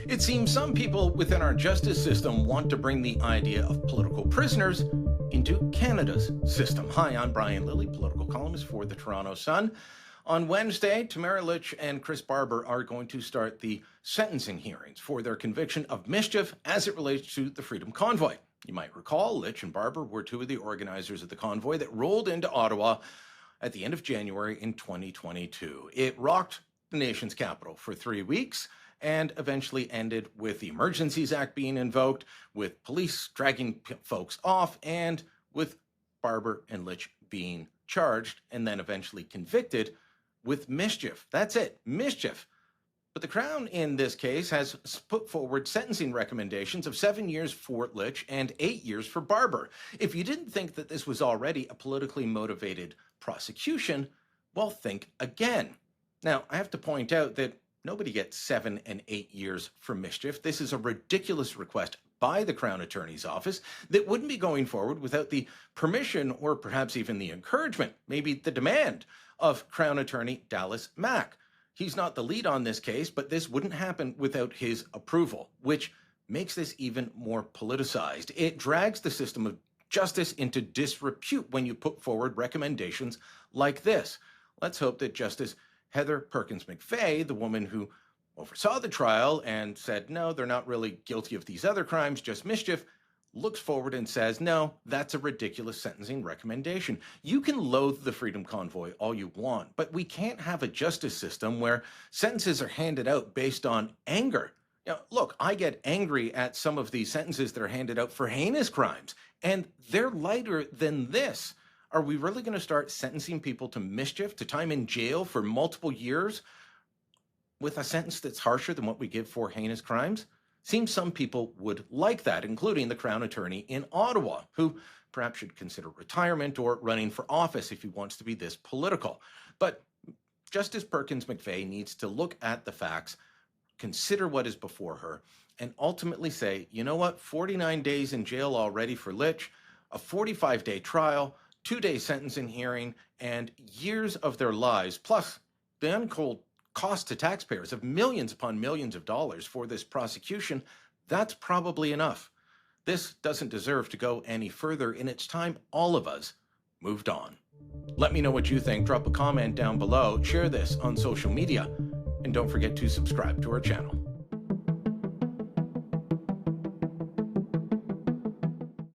It seems some people within our justice system want to bring the idea of political prisoners into Canada's system. Hi, I'm Brian Lilley, political columnist for the Toronto Sun. On Wednesday, Tamara, Lich, and Barber are going to start the sentencing hearings for their conviction of mischief as it relates to the Freedom Convoy. You might recall Lich and Barber were two of the organizers of the convoy that rolled into Ottawa at the end of January in 2022. It rocked the nation's capital for 3 weeks and eventually ended with the Emergencies Act being invoked, with police dragging folks off, and with Barber and Lich being charged and then eventually convicted with mischief. That's it, mischief. But the Crown in this case has put forward sentencing recommendations of 7 years for Lich and 8 years for Barber. If you didn't think that this was already a politically motivated prosecution, well, think again. Now, I have to point out that nobody gets 7 and 8 years for mischief. This is a ridiculous request by the Crown Attorney's Office that wouldn't be going forward without the permission or perhaps even the encouragement, maybe the demand of Crown Attorney Dallas Mack. He's not the lead on this case, but this wouldn't happen without his approval, which makes this even more politicized. It drags the system of justice into disrepute when you put forward recommendations like this. Let's hope that Justice Heather Perkins McVeigh, the woman who oversaw the trial and said, no, they're not really guilty of these other crimes, just mischief, looks forward and says, no, that's a ridiculous sentencing recommendation. You can loathe the Freedom Convoy all you want, but we can't have a justice system where sentences are handed out based on anger. Now, look, I get angry at some of these sentences that are handed out for heinous crimes, and they're lighter than this. Are we really going to start sentencing people to mischief, to time in jail for multiple years with a sentence that's harsher than what we give for heinous crimes? Seems some people would like that, including the Crown Attorney in Ottawa, who perhaps should consider retirement or running for office if he wants to be this political. But Justice Perkins McVeigh needs to look at the facts, consider what is before her, and ultimately say, you know what, 49 days in jail already for Lich, a 45-day trial, 2-day sentencing hearing, and years of their lives, plus the untold cost to taxpayers of millions upon millions of dollars for this prosecution, that's probably enough. This doesn't deserve to go any further. In its time, all of us moved on. Let me know what you think. Drop a comment down below. Share this on social media. And don't forget to subscribe to our channel.